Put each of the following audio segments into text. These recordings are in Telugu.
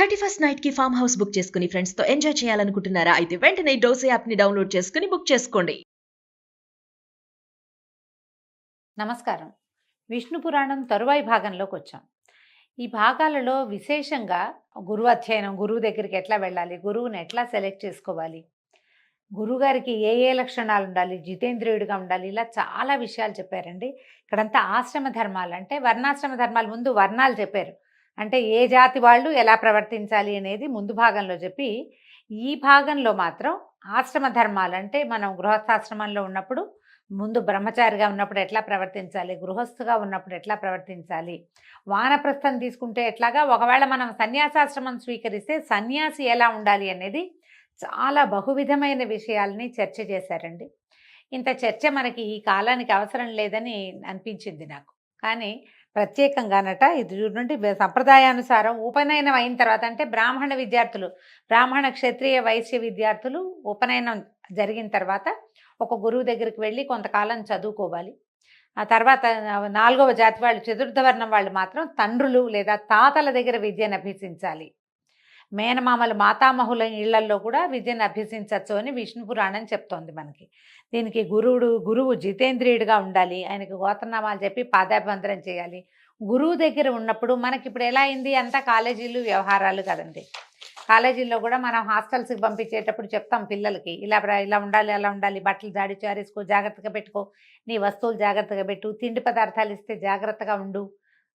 31st నైట్ కి ఫామ్ హౌస్ బుక్ చేసుకుని ఫ్రెండ్స్ తో ఎంజాయ్ చేయాలనుకుంటున్నారా? అయితే వెంటనే డోసే యాప్ ని డౌన్లోడ్ చేసుకుని బుక్ చేసుకోండి. నమస్కారం. విష్ణు పురాణం తరువాయి భాగంలోకి వచ్చాం. ఈ భాగాలలో విశేషంగా గురువు అధ్యయనం, గురువు దగ్గరికి ఎట్లా వెళ్ళాలి, గురువుని ఎట్లా సెలెక్ట్ చేసుకోవాలి, గురువుగారికి ఏ ఏ లక్షణాలు ఉండాలి, జితేంద్రియుడిగా ఉండాలి, ఇలా చాలా విషయాలు చెప్పారండి. ఇక్కడంతా ఆశ్రమ ధర్మాలు అంటే వర్ణాశ్రమ ధర్మాలు, ముందు వర్ణాలు చెప్పారు. అంటే ఏ జాతి వాళ్ళు ఎలా ప్రవర్తించాలి అనేది ముందు భాగంలో చెప్పి, ఈ భాగంలో మాత్రం ఆశ్రమ ధర్మాలు అంటే మనం గృహస్థాశ్రమంలో ఉన్నప్పుడు ముందు బ్రహ్మచారిగా ఉన్నప్పుడు ఎట్లా ప్రవర్తించాలి, గృహస్థుగా ఉన్నప్పుడు ఎట్లా ప్రవర్తించాలి, వానప్రస్థం తీసుకుంటే ఎట్లాగా, ఒకవేళ మనం సన్యాసాశ్రమం స్వీకరిస్తే సన్యాసి ఎలా ఉండాలి అనేది చాలా బహువిధమైన విషయాల్ని చర్చ చేశారండి. ఇంత చర్చ మనకి ఈ కాలానికి అవసరం లేదని అనిపించింది నాకు. కానీ ప్రత్యేకంగానట ఇది చూడండి, సంప్రదాయానుసారం ఉపనయనం అయిన తర్వాత అంటే బ్రాహ్మణ విద్యార్థులు, బ్రాహ్మణ క్షత్రియ వైశ్య విద్యార్థులు ఉపనయనం జరిగిన తర్వాత ఒక గురువు దగ్గరికి వెళ్ళి కొంతకాలం చదువుకోవాలి. ఆ తర్వాత 4వ జాతి వాళ్ళు, చతుర్థ వర్ణం వాళ్ళు మాత్రం తండ్రులు లేదా తాతల దగ్గర విద్యను అభ్యసించాలి. మేనమామలు మాతామహుల ఇళ్లల్లో కూడా విద్యను అభ్యసించవచ్చు అని విష్ణు పురాణం చెప్తోంది మనకి. దీనికి గురువు జితేంద్రియుడిగా ఉండాలి, ఆయనకు గోత్రనామాలు చెప్పి పాదాభివందనం చేయాలి. గురువు దగ్గర ఉన్నప్పుడు మనకి ఇప్పుడు ఎలా అయింది, అంతా కాలేజీలు వ్యవహారాలు కదండి. కాలేజీల్లో కూడా మనం హాస్టల్స్కి పంపించేటప్పుడు చెప్తాం పిల్లలకి, ఇలా ఉండాలి, అలా ఉండాలి, బట్టలు జాడి చారేసుకో, జాగ్రత్తగా పెట్టుకో, నీ వస్తువులు జాగ్రత్తగా పెట్టు, తిండి పదార్థాలు ఇస్తే జాగ్రత్తగా ఉండు,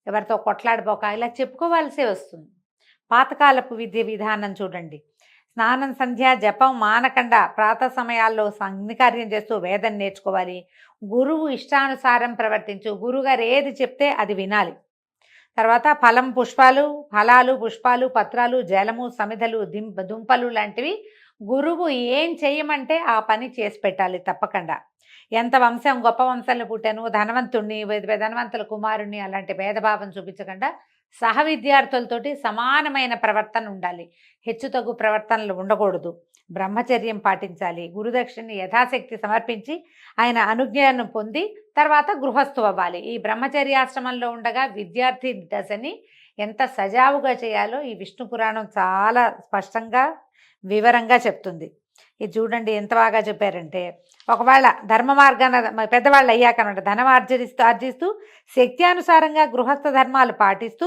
ఎవరితో కొట్లాడిపోక, ఇలా చెప్పుకోవాల్సే వస్తుంది. పాతకాలపు విద్య విధానం చూడండి. స్నానం, సంధ్య, జపం మానకుండా ప్రాతः సమయాల్లో అగ్నికార్యం చేస్తూ వేదం నేర్చుకోవాలి. గురువు ఇష్టానుసారం ప్రవర్తించు, గురువుగారు ఏది చెప్తే అది వినాలి. తర్వాత ఫలాలు, పుష్పాలు, పత్రాలు, జలము, సమిధలు, దుంపలు లాంటివి గురువు ఏం చేయమంటే ఆ పని చేసి పెట్టాలి తప్పకుండా. ఎంత వంశం, గొప్ప వంశంలో పుట్టాను, ధనవంతుణ్ణి, ధనవంతుల కుమారుణ్ణి అలాంటి భేదభావం చూపించకుండా సహ విద్యార్థులతోటి సమానమైన ప్రవర్తన ఉండాలి. హెచ్చుతగ్గు ప్రవర్తనలు ఉండకూడదు. బ్రహ్మచర్యం పాటించాలి. గురుదక్షిణని యథాశక్తి సమర్పించి ఆయన అనుజ్ఞను పొంది తర్వాత గృహస్థు అవ్వాలి. ఈ బ్రహ్మచర్యాశ్రమంలో ఉండగా విద్యార్థి దశని ఎంత సజావుగా చేయాలో ఈ విష్ణు పురాణం చాలా స్పష్టంగా వివరంగా చెప్తుంది. ఇది చూడండి ఎంత బాగా చెప్పారంటే, ఒకవేళ ధర్మ మార్గాన పెద్దవాళ్ళు అయ్యాకనమాట ధనం ఆర్జిస్తూ శక్త్యానుసారంగా గృహస్థ ధర్మాలు పాటిస్తూ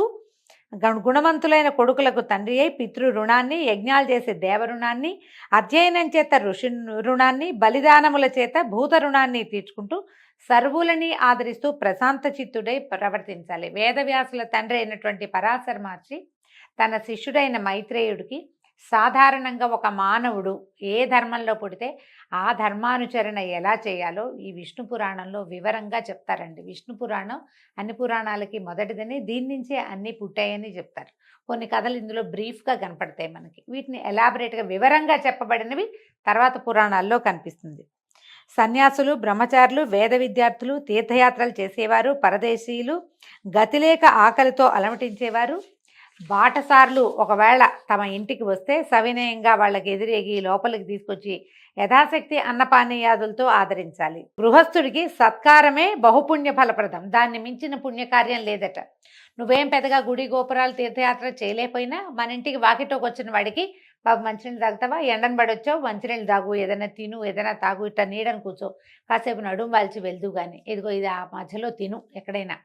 గుణవంతులైన కొడుకులకు తండ్రి అయి పితృ రుణాన్ని, యజ్ఞాలు చేసే దేవ రుణాన్ని, అధ్యయనం చేత ఋషి రుణాన్ని, బలిదానముల చేత భూత రుణాన్ని తీర్చుకుంటూ సర్వులని ఆదరిస్తూ ప్రశాంత చిత్తుడై ప్రవర్తించాలి. వేదవ్యాసుల తండ్రి అయినటువంటి పరాశర మహర్షి తన శిష్యుడైన మైత్రేయుడికి సాధారణంగా ఒక మానవుడు ఏ ధర్మంలో పుడితే ఆ ధర్మానుచరణ ఎలా చేయాలో ఈ విష్ణు పురాణంలో వివరంగా చెప్తారండి. విష్ణు పురాణం అన్ని పురాణాలకి మొదటిదని, దీని నుంచే అన్నీ పుట్టాయని చెప్తారు. కొన్ని కథలు ఇందులో బ్రీఫ్గా కనపడతాయి మనకి. వీటిని ఎలాబరేట్గా వివరంగా చెప్పబడినవి తర్వాత పురాణాల్లో కనిపిస్తుంది. సన్యాసులు, బ్రహ్మచారులు, వేద విద్యార్థులు, తీర్థయాత్రలు చేసేవారు, పరదేశీయులు, గతిలేక ఆకలితో అలమటించేవారు, బాటసార్లు ఒకవేళ తమ ఇంటికి వస్తే సవినయంగా వాళ్ళకి ఎదురేగి లోపలికి తీసుకొచ్చి యథాశక్తి అన్నపానీయాదులతో ఆదరించాలి. గృహస్థుడికి సత్కారమే బహుపుణ్య ఫలప్రదం, దాన్ని మించిన పుణ్యకార్యం లేదట. నువ్వేం పెద్దగా గుడి గోపురాలు తీర్థయాత్ర చేయలేకపోయినా మన ఇంటికి వాకిటోకి వచ్చిన వాడికి, బాబు మంచినీళ్ళు తాగుతావా, ఎండను పడొచ్చావు, మంచినీళ్ళు తాగు, ఏదైనా తిను, ఏదైనా తాగు, ఇట్లా నీడని కూర్చో, కాసేపు నడుము వాల్చి వెళ్తూ కానీ, ఇదిగో ఇది ఆ మధ్యలో తిను ఎక్కడైనా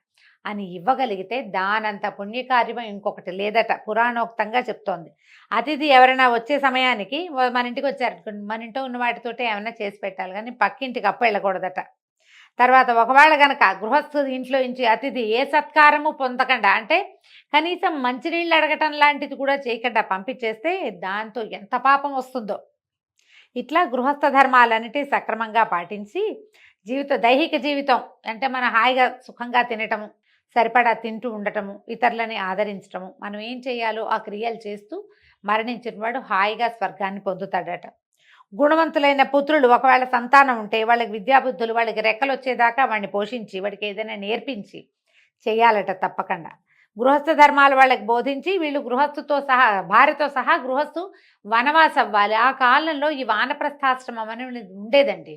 అని ఇవ్వగలిగితే దానంత పుణ్యకార్యం ఇంకొకటి లేదట, పురాణోక్తంగా చెప్తోంది. అతిథి ఎవరైనా వచ్చే సమయానికి మన ఇంటికి వచ్చారు, మన ఇంట్లో ఉన్న వాటితోటే ఏమైనా చేసి పెట్టాలి కానీ పక్కింటికి అప్పు వెళ్ళకూడదట. తర్వాత ఒకవేళ కనుక గృహస్థు ఇంట్లో నుంచి అతిథి ఏ సత్కారము పొందకుండా, అంటే కనీసం మంచినీళ్ళు అడగటం లాంటిది కూడా చేయకుండా పంపించేస్తే దాంతో ఎంత పాపం వస్తుందో. ఇట్లా గృహస్థ ధర్మాలన్నిటి సక్రమంగా పాటించి దైహిక జీవితం అంటే మనం హాయిగా సుఖంగా తినటము, సరిపడా తింటూ ఉండటము, ఇతరులని ఆదరించటము, మనం ఏం చేయాలో ఆ క్రియలు చేస్తూ మరణించిన వాడు హాయిగా స్వర్గాన్ని పొందుతాడట. గుణవంతులైన పుత్రులు ఒకవేళ సంతానం ఉంటే వాళ్ళకి విద్యాబుద్ధులు, వాళ్ళకి రెక్కలు వచ్చేదాకా వాడిని పోషించి వాడికి ఏదైనా నేర్పించి చేయాలట తప్పకుండా. గృహస్థ ధర్మాలు వాళ్ళకి బోధించి వీళ్ళు భార్యతో సహా గృహస్థు వనవాసం అవ్వాలి. ఆ కాలంలో ఈ వానప్రస్థాశ్రమం అనేది ఉండేదండి.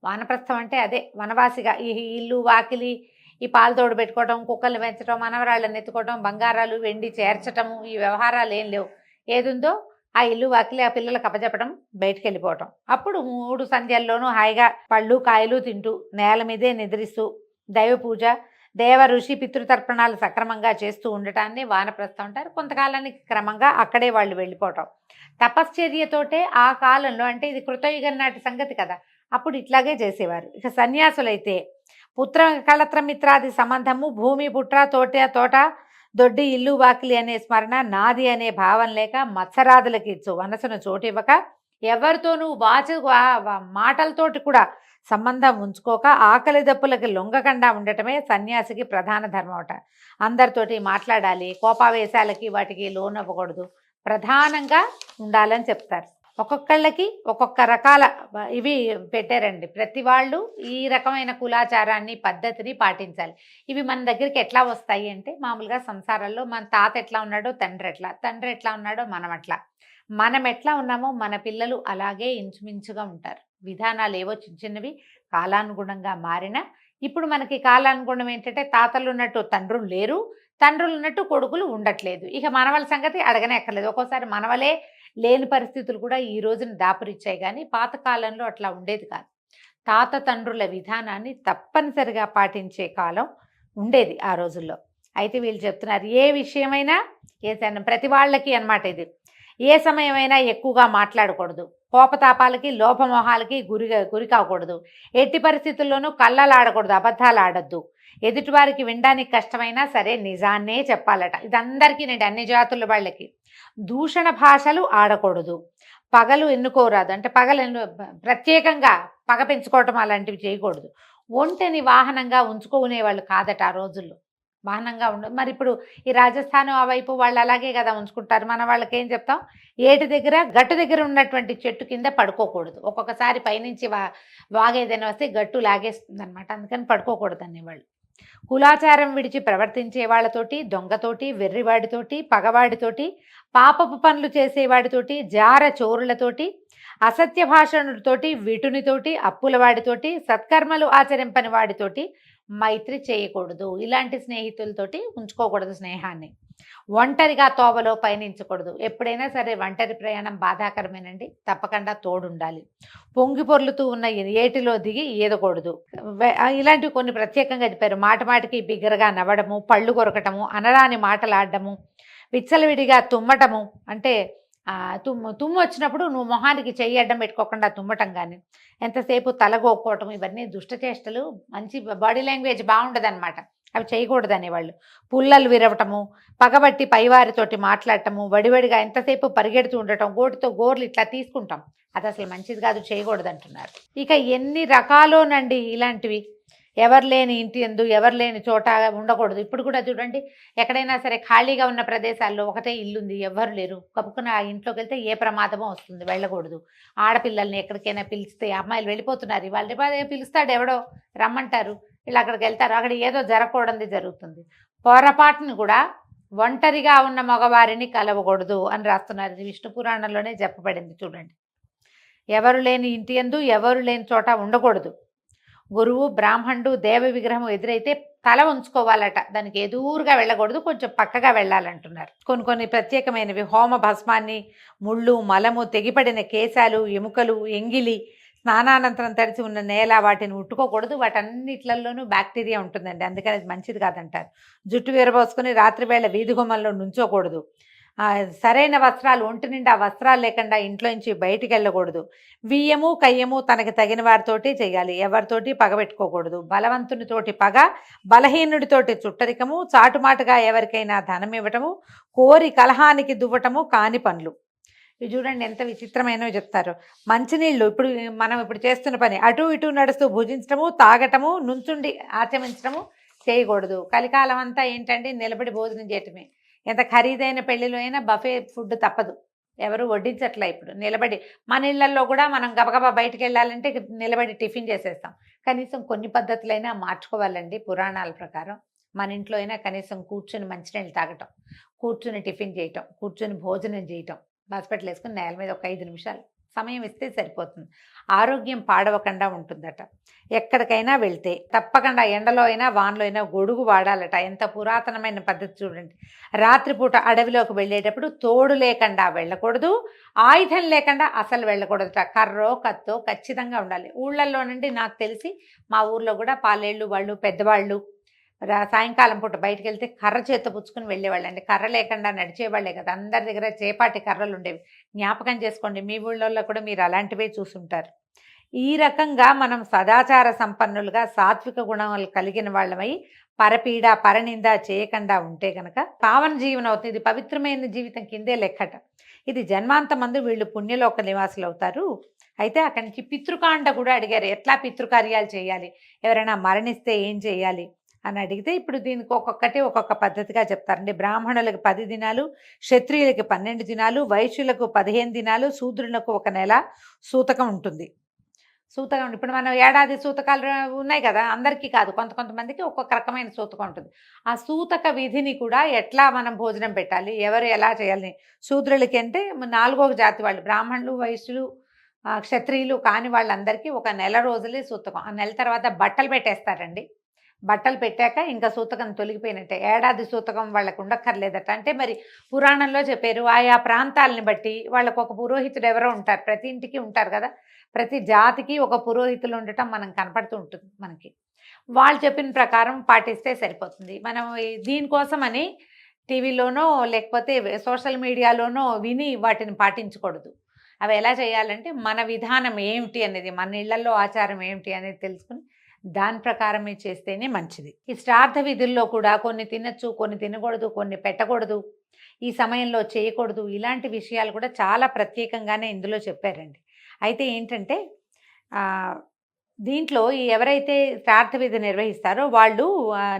వానప్రస్థం అంటే అదే వనవాసిగా, ఈ ఇల్లు వాకిలి ఈ పాలు తోడు పెట్టుకోవడం, కుక్కల్ని పెంచడం, మనవరాళ్ళని ఎత్తుకోవడం, బంగారాలు వెండి చేర్చటము, ఈ వ్యవహారాలు ఏం లేవు. ఏదుందో ఆ ఇల్లు వాకిలి ఆ పిల్లలకు అప్పచెప్పడం, బయటికి వెళ్ళిపోవటం. అప్పుడు 3 సంధ్యల్లోనూ హాయిగా పళ్ళు కాయలు తింటూ నేల మీదే నిద్రిస్తూ దైవ పూజ, దేవ ఋషి పితృతర్పణాలు సక్రమంగా చేస్తూ ఉండటాన్ని వానప్రస్థం అంటారు. కొంతకాలానికి క్రమంగా అక్కడే వాళ్ళు వెళ్ళిపోవటం. తపశ్చర్యతోటే ఆ కాలంలో, అంటే ఇది కృతయుగం నాటి సంగతి కదా, అప్పుడు ఇట్లాగే చేసేవారు. ఇక సన్యాసులైతే పుత్ర కళత్ర మిత్రాది సంబంధము, భూమి పుట్ర తోట దొడ్డి ఇల్లు వాకిలి అనే స్మరణ, నాది అనే భావం లేక మత్సరాదులకి ఇచ్చు మనసును చోటివ్వక, ఎవరితోనూ మాటలతోటి కూడా సంబంధం ఉంచుకోక, ఆకలి దప్పులకి లొంగకుండా ఉండటమే సన్యాసికి ప్రధాన ధర్మమట. అందరితోటి మాట్లాడాలి, కోపావేశాలకి వాటికి లోనవ్వకూడదు, ప్రధానంగా ఉండాలని చెప్తారు. ఒక్కొక్కళ్ళకి ఒక్కొక్క రకాల ఇవి పెట్టారండి. ప్రతి వాళ్ళు ఈ రకమైన కులాచారాన్ని పద్ధతిని పాటించాలి. ఇవి మన దగ్గరికి ఎట్లా వస్తాయి అంటే, మామూలుగా సంసారాల్లో మన తాత ఎట్లా ఉన్నాడో తండ్రి ఎట్లా ఉన్నాడో మనం ఎట్లా ఉన్నామో మన పిల్లలు అలాగే ఇంచుమించుగా ఉంటారు. విధానాలు ఏవో చిన్న చిన్నవి కాలానుగుణంగా మారినా, ఇప్పుడు మనకి కాలానుగుణం ఏంటంటే తాతలు ఉన్నట్టు తండ్రులు లేరు, తండ్రులు ఉన్నట్టు కొడుకులు ఉండట్లేదు. ఇక మనవల సంగతి అడగనే అక్కర్లేదు. ఒక్కోసారి మనవలే లేని పరిస్థితులు కూడా ఈ రోజున దాపురిచ్చాయి. కానీ పాతకాలంలో అట్లా ఉండేది కాదు. తాత తండ్రుల విధానాన్ని తప్పనిసరిగా పాటించే కాలం ఉండేది ఆ రోజుల్లో. అయితే వీళ్ళు చెప్తున్నారు, ఏ విషయమైనా ప్రతి వాళ్ళకి అన్నమాట ఇది. ఏ సమయమైనా ఎక్కువగా మాట్లాడకూడదు, కోపతాపాలకి లోభమోహాలకి గురి కాకూడదు, ఎట్టి పరిస్థితుల్లోనూ కళ్ళలాడకూడదు, అబద్ధాలు ఆడద్దు, ఎదుటివారికి వినడానికి కష్టమైనా సరే నిజాన్నే చెప్పాలట. ఇది అందరికీ నేను అన్ని జాతుల వాళ్ళకి. దూషణ భాషలు ఆడకూడదు, పగలు ఎన్నుకోరాదు, అంటే ప్రత్యేకంగా పగ పెంచుకోవటం అలాంటివి చేయకూడదు. ఒంటెని వాహనంగా ఉంచుకునేవాళ్ళు కాదట ఆ రోజుల్లో. వాహనంగా ఉండదు. మరి ఇప్పుడు ఈ రాజస్థాన్ ఆ వైపు వాళ్ళు అలాగే కదా ఉంచుకుంటారు. మన వాళ్ళకి ఏం చెప్తాం, ఏటి దగ్గర గట్టు దగ్గర ఉన్నటువంటి చెట్టు కింద పడుకోకూడదు. ఒక్కొక్కసారి పైనుంచి వాగేదైనా వస్తే గట్టు లాగేస్తుంది అనమాట, అందుకని పడుకోకూడదు అనేవాళ్ళు. కులాచారం విడిచి ప్రవర్తించే వాళ్ళతోటి, దొంగతోటి, వెర్రివాడితోటి, పగవాడితోటి, పాపపు పనులు చేసేవాడితోటి, జార చోరులతోటి, అసత్య భాషణుడితోటి, విటునితోటి, అప్పులవాడితోటి, సత్కర్మలు ఆచరింపని వాడితోటి మైత్రి చేయకూడదు. ఇలాంటి స్నేహితులతోటి ఉంచుకోకూడదు స్నేహాన్ని. ఒంటరిగా తోవలో పయనించకూడదు. ఎప్పుడైనా సరే ఒంటరి ప్రయాణం బాధాకరమేనండి, తప్పకుండా తోడుండాలి. పొంగి పొర్లుతూ ఉన్న ఏటిలో దిగి ఈదకూడదు. ఇలాంటివి కొన్ని ప్రత్యేకంగా చెప్పారు. మాటికి బిగ్గరగా నవ్వడము, పళ్ళు కొరకటము, అనరాని మాటలాడడము, విచ్చలవిడిగా తుమ్మటము, అంటే తుమ్ము వచ్చినప్పుడు నువ్వు మొహానికి చెయ్యి అడ్డం పెట్టుకోకుండా తుమ్మటం, కానీ ఎంతసేపు తలగోక్కోవటం, ఇవన్నీ దుష్టచేష్టలు. మంచి బాడీ లాంగ్వేజ్ బాగుండదన్నమాట, అవి చేయకూడదు అనేవాళ్ళు. పుల్లలు విరవటము, పగబట్టి పైవారితోటి మాట్లాడటము, వడివడిగా ఎంతసేపు పరిగెడుతూ ఉండటం, గోటితో గోర్లు ఇట్లా తీసుకుంటాం, అది అసలు మంచిది కాదు, చేయకూడదు అంటున్నారు. ఇక ఎన్ని రకాలోనండి ఇలాంటివి. ఎవరు లేని ఇంటి యందు ఎవరు లేని చోట ఉండకూడదు. ఇప్పుడు కూడా చూడండి, ఎక్కడైనా సరే ఖాళీగా ఉన్న ప్రదేశాల్లో ఒకటే ఇల్లుంది, ఎవ్వరు లేరు, కప్పుకున్న ఆ ఇంట్లోకి వెళ్తే ఏ ప్రమాదమో వస్తుంది, వెళ్ళకూడదు. ఆడపిల్లల్ని ఎక్కడికైనా పిలిస్తే, అమ్మాయిలు వెళ్ళిపోతున్నారు, ఇవాళ పిలుస్తాడు ఎవడో, రమ్మంటారు, వీళ్ళు అక్కడికి వెళ్తారు, అక్కడ ఏదో జరగకూడదు జరుగుతుంది. పొరపాటును కూడా ఒంటరిగా ఉన్న మగవారిని కలవకూడదు అని రాస్తున్నారు. ఇది విష్ణు పురాణంలోనే చెప్పబడింది చూడండి. ఎవరు లేని ఇంటి యందు ఎవరు లేని చోట ఉండకూడదు. గురువు, బ్రాహ్మణుడు, దేవ విగ్రహం ఎదురైతే తల ఉంచుకోవాలట, దానికి ఎదురుగా వెళ్ళకూడదు, కొంచెం పక్కగా వెళ్ళాలంటున్నారు. కొన్ని ప్రత్యేకమైనవి, హోమ భస్మాన్ని, ముళ్ళు, మలము, తెగిపడిన కేశాలు, ఎముకలు, ఎంగిలి, స్నానానంతరం తడిచి ఉన్న నేల, వాటిని ముట్టుకోకూడదు. వాటన్నిట్లలోనూ బ్యాక్టీరియా ఉంటుందండి, అందుకని అది మంచిది కాదంటారు. జుట్టు విరబోసుకుని రాత్రివేళ వీధి గుమ్మంలో నుంచోకూడదు. సరైన వస్త్రాలు, ఒంటి నిండా వస్త్రాలు లేకుండా ఇంట్లోంచి బయటికి వెళ్ళకూడదు. వియ్యము కయ్యము తనకి తగిన వారితోటి చేయాలి, ఎవరితోటి పగబెట్టుకోకూడదు. బలవంతునితోటి పగ, బలహీనుడితోటి చుట్టరికము, చాటుమాటుగా ఎవరికైనా ధనం ఇవ్వటము, కోరి కలహానికి దువ్వటము కాని పనులు. ఇవి చూడండి ఎంత విచిత్రమైనవి చెప్తారు. మంచినీళ్ళు, మనం చేస్తున్న పని, అటు ఇటు నడుస్తూ భుజించడము, తాగటము, నుంచుండి ఆచమించడము చేయకూడదు. కలికాలం అంతా ఏంటంటే నిలబడి భోజనం చేయటమే. ఎంత ఖరీదైన పెళ్లిలో అయినా బఫే ఫుడ్ తప్పదు, ఎవరు వడ్డించట్లే. ఇప్పుడు నిలబడి, మన ఇళ్లలో కూడా మనం గబగబా బయటకు వెళ్ళాలంటే నిలబడి టిఫిన్ చేసేస్తాం. కనీసం కొన్ని పద్ధతులైనా మార్చుకోవాలండి. పురాణాల ప్రకారం మన ఇంట్లో అయినా కనీసం కూర్చొని మంచినీళ్ళు తాగటం, కూర్చుని టిఫిన్ చేయటం, కూర్చొని భోజనం చేయటం, హాస్పిటల్ వేసుకుని నేల మీద ఒక 5 నిమిషాలు సమయం ఇస్తే సరిపోతుంది. ఆరోగ్యం పాడవకుండా ఉంటుందట. ఎక్కడికైనా వెళ్తే తప్పకుండా ఎండలో అయినా వానలో అయినా గొడుగు వాడాలట. ఎంత పురాతనమైన పద్ధతి చూడండి. రాత్రిపూట అడవిలోకి వెళ్ళేటప్పుడు తోడు లేకుండా వెళ్ళకూడదు, ఆయుధం లేకుండా అసలు వెళ్ళకూడదట. కర్రో కత్తో ఖచ్చితంగా ఉండాలి. ఊళ్ళల్లో నుండి నాకు తెలిసి మా ఊర్లో కూడా పాలేళ్ళు వాళ్ళు పెద్దవాళ్ళు సాయంకాలం పూట బయటకు వెళ్తే కర్ర చేత్తో పుచ్చుకుని వెళ్ళేవాళ్ళండి. కర్ర లేకుండా నడిచేవాళ్ళే కదా, అందరి దగ్గర చేపాటి కర్రలు ఉండేవి. జ్ఞాపకం చేసుకోండి, మీ ఊళ్ళల్లో కూడా మీరు అలాంటివే చూసుంటారు. ఈ రకంగా మనం సదాచార సంపన్నులుగా సాత్విక గుణాలు కలిగిన వాళ్ళమై పరపీడ పరనింద చేయకుండా ఉంటే కనుక పావన జీవనం అవుతుంది. ఇది పవిత్రమైన జీవితం కిందే లెక్కట. ఇది జన్మాంతమందు వీళ్ళు పుణ్యలోక నివాసులు అవుతారు. అయితే అక్కడి నుంచి పితృకాండ కూడా అడిగారు, ఎట్లా పితృకార్యాలు చేయాలి, ఎవరైనా మరణిస్తే ఏం చేయాలి అని అడిగితే ఇప్పుడు దీనికి ఒక్కొక్కటి ఒక్కొక్క పద్ధతిగా చెప్తారండి. బ్రాహ్మణులకు 10 దినాలు, క్షత్రియులకి 12 దినాలు, వైశ్యులకు 15 దినాలు, శూద్రులకు 1 నెల సూతకం ఉంటుంది. సూతకం ఇప్పుడు మనం ఏడాది సూతకాలు ఉన్నాయి కదా, అందరికీ కాదు, కొంతమందికి ఒక్కొక్క రకమైన సూతకం ఉంటుంది. ఆ సూతక విధిని కూడా ఎట్లా మనం భోజనం పెట్టాలి, ఎవరు ఎలా చేయాలి. శూద్రులకి అంటే 4వ జాతి వాళ్ళు, బ్రాహ్మణులు, వైశ్యులు, క్షత్రియులు కాని వాళ్ళందరికీ 1 నెల రోజులే సూతకం. ఆ నెల తర్వాత బట్టలు పెట్టేస్తారండి. బట్టలు పెట్టాక ఇంకా సూతకం తొలగిపోయినట్టే. ఏడాది సూతకం వాళ్ళకు ఉండక్కర్లేదట. అంటే మరి పురాణంలో చెప్పారు, ఆయా ప్రాంతాలని బట్టి వాళ్ళకు ఒక పురోహితుడు ఎవరో ఉంటారు, ప్రతి ఇంటికి ఉంటారు కదా, ప్రతి జాతికి ఒక పురోహితులు ఉండటం మనం కనపడుతూ ఉంటుంది మనకి. వాళ్ళు చెప్పిన ప్రకారం పాటిస్తే సరిపోతుంది. మనం దీనికోసమని టీవీలోనో లేకపోతే సోషల్ మీడియాలోనో విని వాటిని పాటించకూడదు. అవి ఎలా చేయాలంటే మన విధానం ఏమిటి అనేది, మన ఇళ్లలో ఆచారం ఏమిటి అనేది తెలుసుకుని దాని ప్రకారమే చేస్తేనే మంచిది. ఈ శ్రాద్ధ విధుల్లో కూడా కొన్ని తినచ్చు, కొన్ని తినకూడదు, కొన్ని పెట్టకూడదు, ఈ సమయంలో చేయకూడదు, ఇలాంటి విషయాలు కూడా చాలా ప్రత్యేకంగానే ఇందులో చెప్పారండి. అయితే ఏంటంటే దీంట్లో ఎవరైతే శ్రాద్ధ విధి నిర్వహిస్తారో వాళ్ళు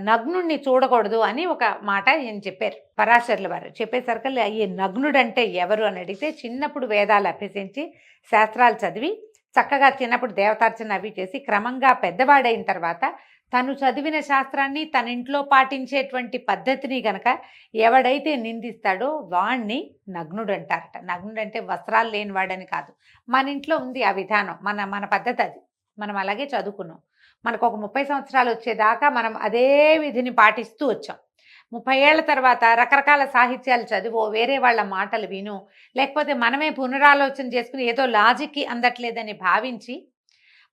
నగ్నుడిని చూడకూడదు అని ఒక మాట ఈయన చెప్పారు, పరాశరుల వారు. చెప్పేసరికి ఈ నగ్నుడంటే ఎవరు అని అడిగితే, చిన్నప్పుడు వేదాలు అభ్యసించి శాస్త్రాలు చదివి చక్కగా చిన్నప్పుడు దేవతార్చన అవి చేసి క్రమంగా పెద్దవాడైన తర్వాత తను చదివిన శాస్త్రాన్ని తన ఇంట్లో పాటించేటువంటి పద్ధతిని గనక ఎవడైతే నిందిస్తాడో వాణ్ణి నగ్నుడు అంటారట. నగ్నుడు అంటే వస్త్రాలు లేనివాడని కాదు, మన ఇంట్లో ఉంది ఆ విధానం, మన పద్ధతి అది, మనం అలాగే చదువుకున్నాం. మనకు ఒక 30 సంవత్సరాలు వచ్చేదాకా మనం అదే విధిని పాటిస్తూ వచ్చాం. 30 ఏళ్ల తర్వాత రకరకాల సాహిత్యాలు చదివో, వేరే వాళ్ళ మాటలు విను, లేకపోతే మనమే పునరాలోచన చేసుకుని ఏదో లాజిక్కి అందట్లేదని భావించి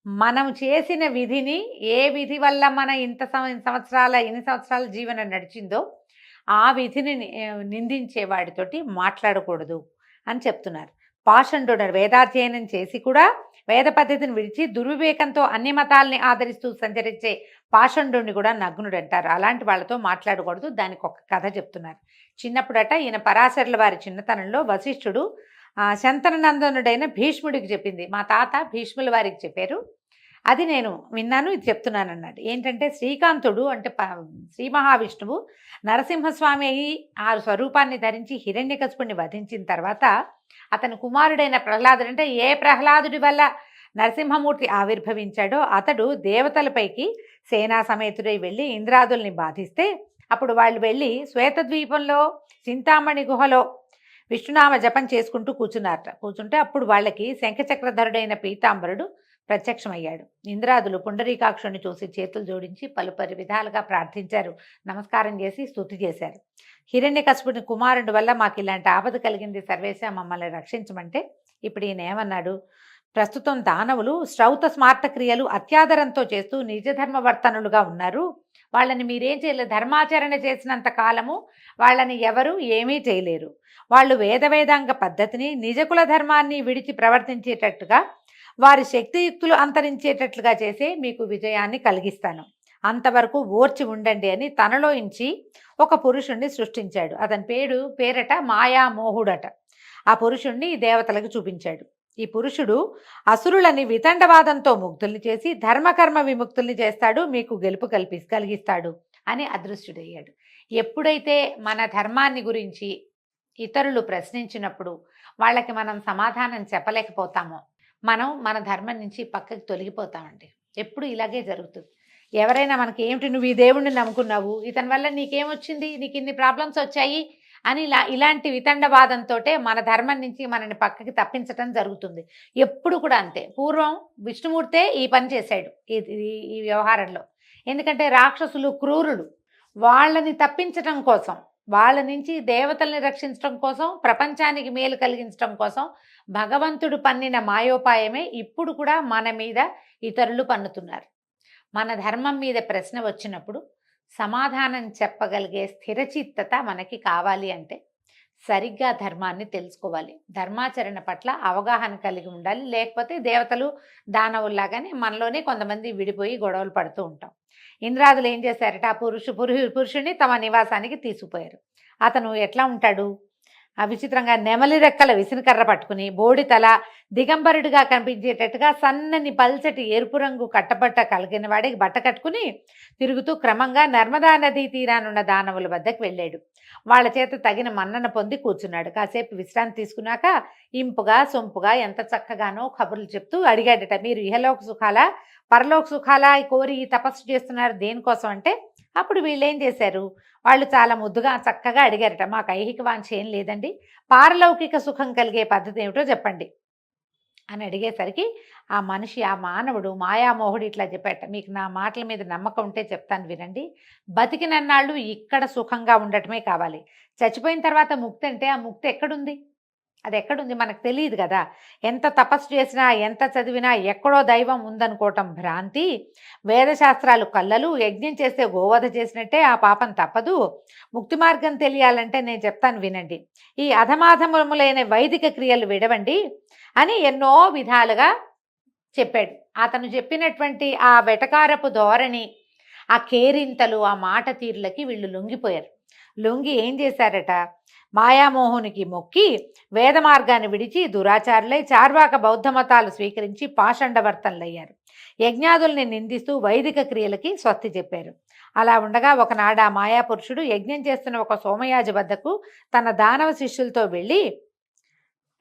మనం చేసిన విధిని, ఏ విధి వల్ల మన ఇన్ని సంవత్సరాల జీవనం నడిచిందో ఆ విధిని నిందించేవాడితోటి మాట్లాడకూడదు అని చెప్తున్నారు. పాషండుడు వేదాధ్యయనం చేసి కూడా వేద పద్ధతిని విడిచి దుర్వివేకంతో అన్ని మతాల్ని ఆదరిస్తూ సంచరించే పాషండుని కూడా నగ్నుడు అంటారు. అలాంటి వాళ్ళతో మాట్లాడకూడదు. దానికి ఒక కథ చెప్తున్నారు. చిన్నప్పుడట ఈయన పరాశరుల వారి చిన్నతనంలో వశిష్ఠుడు శంతననందనుడైన భీష్ముడికి చెప్పింది, మా తాత భీష్ముల వారికి చెప్పారు, అది నేను విన్నాను, ఇది చెప్తున్నాను అన్నాడు. ఏంటంటే శ్రీకాంతుడు అంటే శ్రీ మహావిష్ణువు నరసింహస్వామి అయి ఆ స్వరూపాన్ని ధరించి హిరణ్యకశిపుణ్ణి వధించిన తర్వాత అతని కుమారుడైన ప్రహ్లాదుడు, అంటే ఏ ప్రహ్లాదుడి వల్ల నరసింహమూర్తి ఆవిర్భవించాడో అతడు దేవతలపైకి సేనా సమేతుడై వెళ్ళి ఇంద్రాదుల్ని బాధిస్తే అప్పుడు వాళ్ళు వెళ్ళి శ్వేతద్వీపంలో చింతామణి గుహలో విష్ణునామ జపం చేసుకుంటూ కూర్చుంటే అప్పుడు వాళ్ళకి శంఖచక్రధరుడైన పీతాంబరుడు ప్రత్యక్షమయ్యాడు. ఇంద్రాదులు పుండరీకాక్షుని చూసి చేతులు జోడించి పలుపరి విధాలుగా ప్రార్థించారు, నమస్కారం చేసి స్తుతి చేశారు. హిరణ్యకశిపుని కుమారుడి వల్ల మాకు ఇలాంటి ఆపద కలిగింది, సర్వేశ మమ్మల్ని రక్షించమంటే ఇప్పుడు ఈయన ఏమన్నాడు, ప్రస్తుతం దానవులు శ్రౌత స్మార్త క్రియలు అత్యాదరంతో చేస్తూ నిజధర్మవర్తనులుగా ఉన్నారు, వాళ్ళని మీరేం చేయలేరు, ధర్మాచరణ చేసినంత కాలము వాళ్ళని ఎవరు ఏమీ చేయలేరు, వాళ్ళు వేదాంగ పద్ధతిని నిజకుల ధర్మాన్ని విడిచి ప్రవర్తించేటట్టుగా వారి శక్తియుక్తులు అంతరించేటట్లుగా చేసే మీకు విజయాన్ని కలిగిస్తాను, అంతవరకు ఓర్చి ఉండండి అని తనలో ఇంచి ఒక పురుషుణ్ణి సృష్టించాడు. అతని పేరట మాయామోహుడట. ఆ పురుషుణ్ణి దేవతలకు చూపించాడు. ఈ పురుషుడు అసురులని వితండవాదంతో ముగ్ధుల్ని చేసి ధర్మకర్మ విముక్తుల్ని చేస్తాడు, మీకు గెలుపు కలిగిస్తాడు అని అదృశ్యుడయ్యాడు. ఎప్పుడైతే మన ధర్మాన్ని గురించి ఇతరులు ప్రశ్నించినప్పుడు వాళ్ళకి మనం సమాధానం చెప్పలేకపోతామో మనం మన ధర్మం నుంచి పక్కకి తొలగిపోతామండి. ఎప్పుడు ఇలాగే జరుగుతుంది. ఎవరైనా మనకి ఏమిటి, నువ్వు ఈ దేవుణ్ణి నమ్ముకున్నావు, ఇతని వల్ల నీకేమొచ్చింది, నీకు ఇన్ని ప్రాబ్లమ్స్ వచ్చాయి అని ఇలాంటి వితండవాదంతోటే మన ధర్మం నుంచి మనని పక్కకి తప్పించటం జరుగుతుంది. ఎప్పుడు కూడా అంతే. పూర్వం విష్ణుమూర్తే ఈ పని చేశాడు ఈ వ్యవహారంలో. ఎందుకంటే రాక్షసులు క్రూరులు. వాళ్ళని తప్పించటం కోసం, వాళ్ళ నుంచి దేవతల్ని రక్షించడం కోసం, ప్రపంచానికి మేలు కలిగించడం కోసం భగవంతుడు పన్నిన మాయోపాయమే ఇప్పుడు కూడా మన మీద ఇతరులు పన్నుతున్నారు. మన ధర్మం మీద ప్రశ్న వచ్చినప్పుడు సమాధానం చెప్పగలిగే స్థిరచిత్తత మనకి కావాలి అంటే సరిగ్గా ధర్మాన్ని తెలుసుకోవాలి. ధర్మాచరణ పట్ల అవగాహన కలిగి ఉండాలి. లేకపోతే దేవతలు దానవుల్లాగానే మనలోనే కొంతమంది విడిపోయి గొడవలు పడుతూ ఉంటాం. ఇంద్రాదులు ఏం చేశారట, ఆ పురుషుణ్ణి తమ నివాసానికి తీసుకుపోయారు. అతను ఎట్లా ఉంటాడు, ఆ విచిత్రంగా నెమలి రెక్కల విసినకర్ర పట్టుకుని, బోడి తల, దిగంబరుడిగా కనిపించేటట్టుగా సన్నని పల్చటి ఎరుపు రంగు కట్టబట్ట కలిగిన వాడికి బట్ట కట్టుకుని తిరుగుతూ క్రమంగా నర్మదా నదీ తీరానున్న దానవుల వద్దకు వెళ్ళాడు. వాళ్ళ చేత తగిన మన్నన పొంది కూర్చున్నాడు. కాసేపు విశ్రాంతి తీసుకున్నాక ఇంపుగా సొంపుగా ఎంత చక్కగానో కబుర్లు చెప్తూ అడిగాడట, మీరు ఇహలోక సుఖాలా పరలోక సుఖాలా కోరి ఈ తపస్సు చేస్తున్నారు దేనికోసం అంటే, అప్పుడు వీళ్ళు ఏం చేశారు, వాళ్ళు చాలా ముద్దుగా చక్కగా అడిగారట, మాకు ఐహిక వాంఛ ఏం లేదండి, పారలౌకిక సుఖం కలిగే పద్ధతి ఏమిటో చెప్పండి అని అడిగేసరికి ఆ మనిషి, ఆ మానవుడు మాయామోహుడు ఇట్లా చెప్పాట, మీకు నా మాటల మీద నమ్మకం ఉంటే చెప్తాను వినండి, బతికినన్నాళ్ళు ఇక్కడ సుఖంగా ఉండటమే కావాలి, చచ్చిపోయిన తర్వాత ముక్తి అంటే ఆ ముక్తి ఎక్కడుంది, అది ఎక్కడుంది మనకు తెలియదు కదా. ఎంత తపస్సు చేసినా ఎంత చదివినా ఎక్కడో దైవం ఉందనుకోవటం భ్రాంతి. వేదశాస్త్రాలు కళ్ళలు, యజ్ఞం చేస్తే గోవధ చేసినట్టే ఆ పాపం తప్పదు. ముక్తి మార్గం తెలియాలంటే నేను చెప్తాను వినండి, ఈ అధమాధములైన వైదిక క్రియలు విడవండి అని ఎన్నో విధాలుగా చెప్పాడు. అతను చెప్పినటువంటి ఆ వెటకారపు ధోరణి, ఆ కేరింతలు, ఆ మాట తీరులకి వీళ్ళు లొంగిపోయారు. లొంగి ఏం చేశారట, మాయామోహునికి మొక్కి వేద మార్గాన్ని విడిచి దురాచారులై చార్వాక బౌద్ధ మతాలు స్వీకరించి పాషండవర్తనలయ్యారు. యజ్ఞాదుల్ని నిందిస్తూ వైదిక క్రియలకి స్వస్తి చెప్పారు. అలా ఉండగా ఒకనాడు ఆ మాయాపురుషుడు యజ్ఞం చేస్తున్న ఒక సోమయాజి వద్దకు తన దానవ శిష్యులతో వెళ్ళి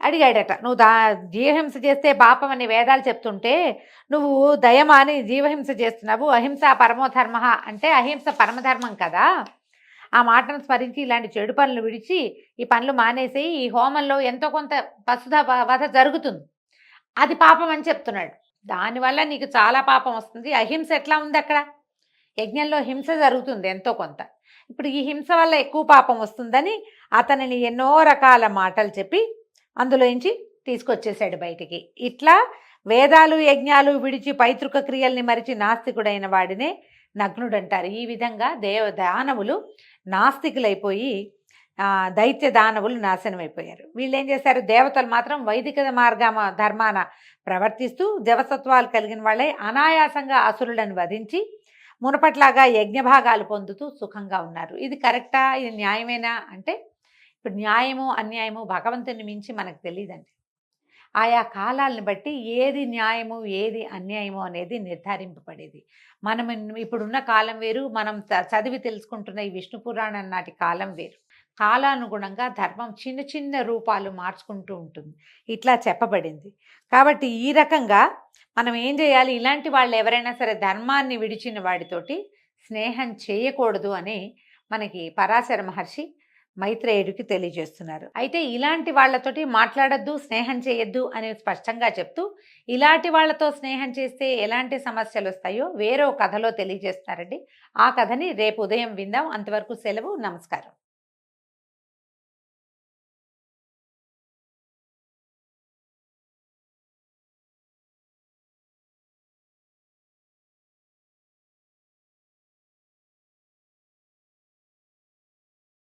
అడిగాడట, నువ్వు జీవహింస చేస్తే పాపం అని వేదాలు చెప్తుంటే నువ్వు దయమాని జీవహింస చేస్తున్నావు, అహింస పరమోధర్మ అంటే అహింస పరమధర్మం కదా, ఆ మాటను స్మరించి ఇలాంటి చెడు పనులు విడిచి ఈ పనులు మానేసి ఈ హోమంలో ఎంతో కొంత పశుధ వధ జరుగుతుంది, అది పాపం అని చెప్తున్నాడు. దానివల్ల నీకు చాలా పాపం వస్తుంది. అహింస ఎట్లా ఉంది, అక్కడ యజ్ఞంలో హింస జరుగుతుంది ఎంతో కొంత, ఇప్పుడు ఈ హింస వల్ల ఎక్కువ పాపం వస్తుందని అతనిని ఎన్నో రకాల మాటలు చెప్పి అందులోంచి తీసుకొచ్చేసాడు బయటికి. ఇట్లా వేదాలు యజ్ఞాలు విడిచి పైతృక క్రియల్ని మరిచి నాస్తికుడైన వాడినే నగ్నుడంటారు. ఈ విధంగా దానవులు నాస్తికులైపోయి దైత్య దానవులు నాశనమైపోయారు. వీళ్ళు ఏం చేశారు, దేవతలు మాత్రం వైదిక ధర్మాన ప్రవర్తిస్తూ జవసత్వాలు కలిగిన వాళ్ళే అనాయాసంగా అసురులను వధించి మునపట్లాగా యజ్ఞభాగాలు పొందుతూ సుఖంగా ఉన్నారు. ఇది కరెక్టా, ఇది న్యాయమేనా అంటే, ఇప్పుడు న్యాయము అన్యాయము భగవంతుని మించి మనకు తెలియదండి. ఆయా కాలాలను బట్టి ఏది న్యాయము ఏది అన్యాయము అనేది నిర్ధారింపబడేది. మనం ఇప్పుడున్న కాలం వేరు, మనం చదివి తెలుసుకుంటున్న ఈ విష్ణు పురాణం నాటి కాలం వేరు. కాలానుగుణంగా ధర్మం చిన్న చిన్న రూపాలు మార్చుకుంటూ ఉంటుంది, ఇట్లా చెప్పబడింది. కాబట్టి ఈ రకంగా మనం ఏం చేయాలి, ఇలాంటి వాళ్ళు ఎవరైనా సరే ధర్మాన్ని విడిచిన వాడితోటి స్నేహం చేయకూడదు అని మనకి పరాశర మహర్షి మైత్రేయుడికి తెలియజేస్తున్నారు. అయితే ఇలాంటి వాళ్ళతోటి మాట్లాడద్దు, స్నేహం చేయొద్దు అని స్పష్టంగా చెప్తూ ఇలాంటి వాళ్ళతో స్నేహం చేస్తే ఎలాంటి సమస్యలు వస్తాయో వేరే కథలో తెలియజేస్తున్నారండి. ఆ కథని రేపు ఉదయం విందాం. అంతవరకు సెలవు, నమస్కారం.